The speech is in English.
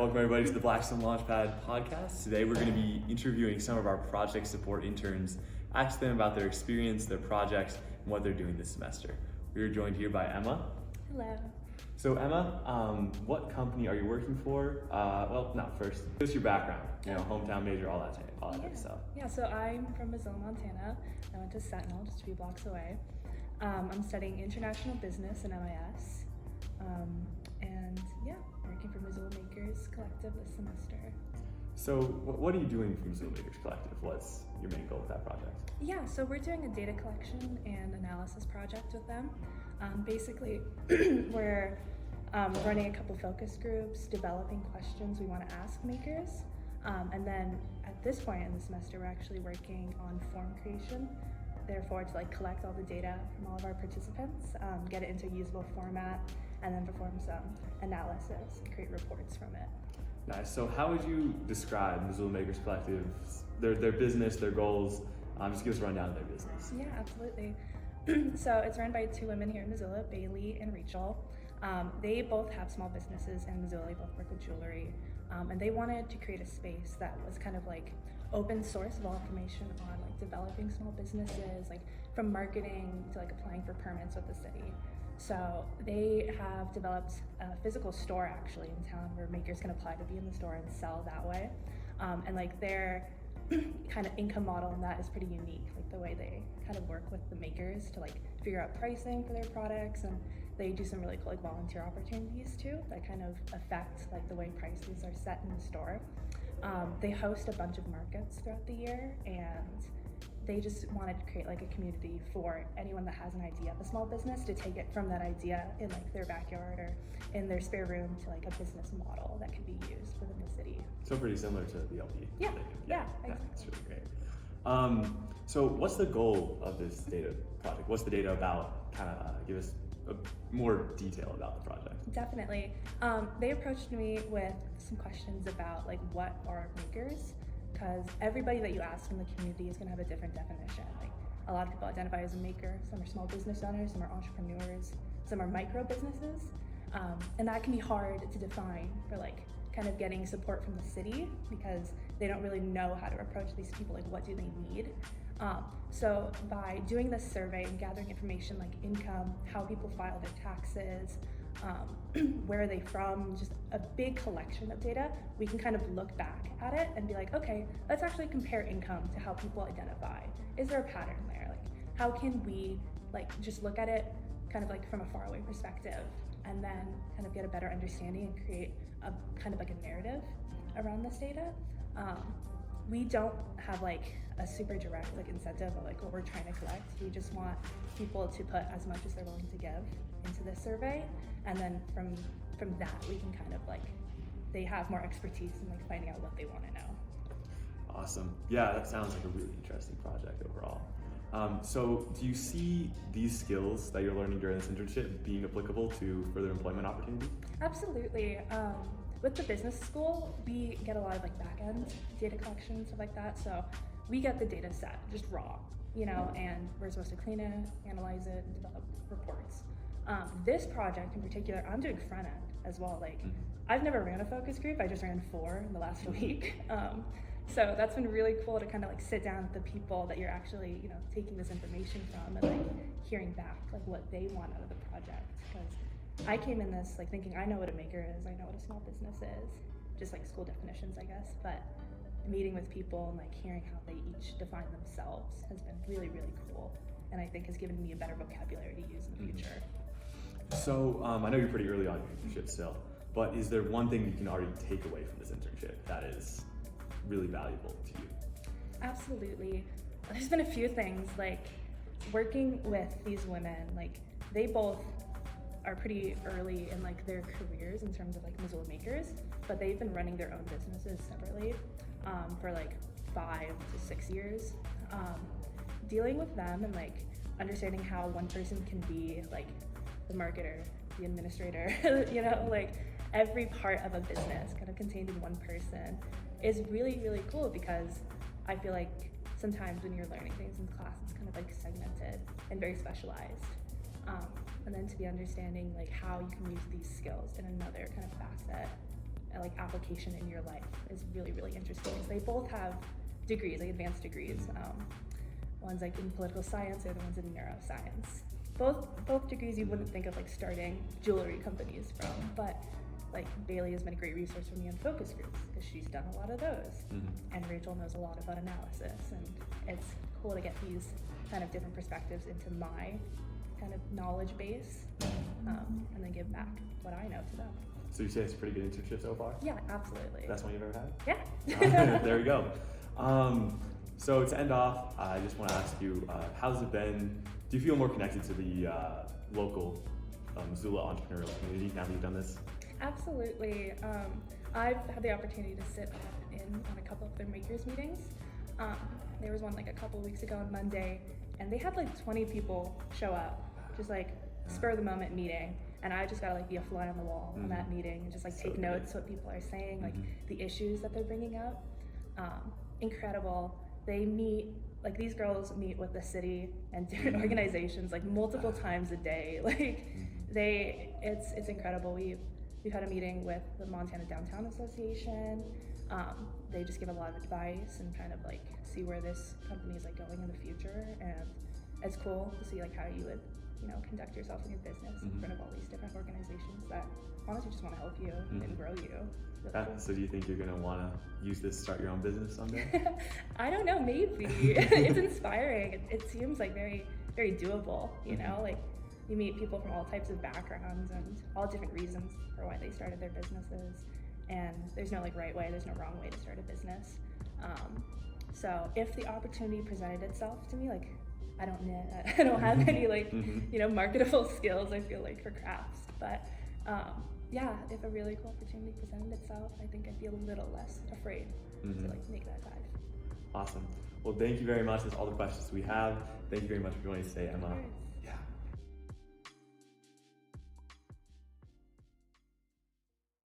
Welcome everybody to the Blackstone Launchpad podcast. Today we're going to be interviewing some of our Project Support Interns, ask them about their experience, their projects, and what they're doing this semester. We are joined here by Emma. Hello. So Emma, what company are you working for? First, what's your background? Hometown major, all that type of stuff. Yeah, so I'm from Missoula, Montana. I went to Sentinel, just a few blocks away. I'm studying international business and MIS. Working for Missoula Makers Collective this semester. So what are you doing for Missoula Makers Collective? What's your main goal with that project? Yeah, so we're doing a data collection and analysis project with them. Basically, we're running a couple focus groups, developing questions we want to ask makers. And then at this point in the semester, we're actually working on form creation. Therefore, to collect all the data from all of our participants, get it into a usable format, and then perform some analysis and create reports from it. Nice. So how would you describe Missoula Makers Collective, their business, their goals? Just give us a rundown of their business. Yeah, absolutely. So it's run by two women here in Missoula, Bailey and Rachel. They both have small businesses in Missoula. They both work with jewelry. And they wanted to create a space that was kind of open source of all information on developing small businesses, from marketing to applying for permits with the city. So they have developed a physical store actually in town where makers can apply to be in the store and sell that way. And their kind of income model in that is pretty unique, the way they kind of work with the makers to figure out pricing for their products, and they do some really cool volunteer opportunities too that kind of affect the way prices are set in the store. They host a bunch of markets throughout the year, and they just wanted to create a community for anyone that has an idea of a small business to take it from that idea in their backyard or in their spare room to a business model that can be used within the city. So pretty similar to BLP. Yeah, exactly. That's really great. So what's the goal of this data project? What's the data about? Kind of give us more detail about the project. Definitely. They approached me with some questions about what are makers, because everybody that you ask in the community is going to have a different definition. A lot of people identify as a maker, some are small business owners, some are entrepreneurs, some are micro businesses, and that can be hard to define for kind of getting support from the city, because they don't really know how to approach these people, what do they need. So by doing this survey and gathering information like income, how people file their taxes, where are they from, just a big collection of data, we can kind of look back at it and be okay, let's actually compare income to how people identify. Is there a pattern there? How can we just look at it kind of from a faraway perspective, and then kind of get a better understanding and create a kind of a narrative around this data. We don't have a super direct incentive of what we're trying to collect. We just want people to put as much as they're willing to give into this survey, and then from that we can kind of they have more expertise in finding out what they want to know. Awesome. Yeah, that sounds like a really interesting project overall. So do you see these skills that you're learning during this internship being applicable to further employment opportunities? Absolutely. With the business school, we get a lot of back-end data collection and stuff like that. So we get the data set just raw, and we're supposed to clean it, analyze it, and develop reports. This project in particular, I'm doing front end as well. I've never ran a focus group. I just ran 4 in the last week. So that's been really cool to kind of sit down with the people that you're actually, taking this information from, and hearing back what they want out of the project. Because I came in this thinking I know what a maker is, I know what a small business is, just school definitions, I guess. But meeting with people and hearing how they each define themselves has been really, really cool, and I think has given me a better vocabulary to use in the future. So I know you're pretty early on in your internship still, but is there one thing you can already take away from this internship that is really valuable to you? Absolutely. There's been a few things, working with these women, they both are pretty early in their careers in terms of Missoula Makers, but they've been running their own businesses separately for 5 to 6 years. Dealing with them and understanding how one person can be the marketer, the administrator, every part of a business kind of contained in one person is really, really cool, because I feel sometimes when you're learning things in class, it's kind of segmented and very specialized. And then to be understanding how you can use these skills in another kind of facet like application in your life is really, really interesting. Because they both have degrees, like advanced degrees. One's like in political science, the other one's in neuroscience. Both degrees you wouldn't think of like starting jewelry companies from, but like Bailey has been a great resource for me on focus groups because she's done a lot of those. And Rachel knows a lot about analysis, and it's cool to get these kind of different perspectives into my kind of knowledge base, and then give back what I know to them. So you say it's a pretty good internship so far? Yeah, absolutely. Best one you've ever had? Yeah. There we go. So to end off, I just want to ask you, how's it been? Do you feel more connected to the local Missoula entrepreneurial community now that you've done this? Absolutely. I've had the opportunity to sit on a couple of their makers meetings. There was one like a couple of weeks ago on Monday, and they had like 20 people show up, just like spur of the moment meeting. And I just gotta like be a fly on the wall in that meeting and just like take notes what people are saying, like the issues that they're bringing up. Incredible. They meet, like these girls meet with the city and different organizations like multiple times a day. Like it's incredible. We've had a meeting with the Montana Downtown Association. They just give a lot of advice and kind of like see where this company is like going in the future. And it's cool to see like how you would, conduct yourself in your business in front of all these different organizations that honestly just want to help you and grow you. Really cool. So do you think you're gonna want to use this to start your own business someday? I don't know, maybe. It's inspiring. It seems like very, very doable, like you meet people from all types of backgrounds and all different reasons for why they started their businesses. And there's no like right way, there's no wrong way to start a business. So if the opportunity presented itself to me, like I don't have any like, marketable skills, I feel like, for crafts. But yeah, if a really cool opportunity presented itself, I think I'd be a little less afraid to like make that dive. Awesome. Well, thank you very much. That's all the questions we have. Thank you very much for joining us today, Emma.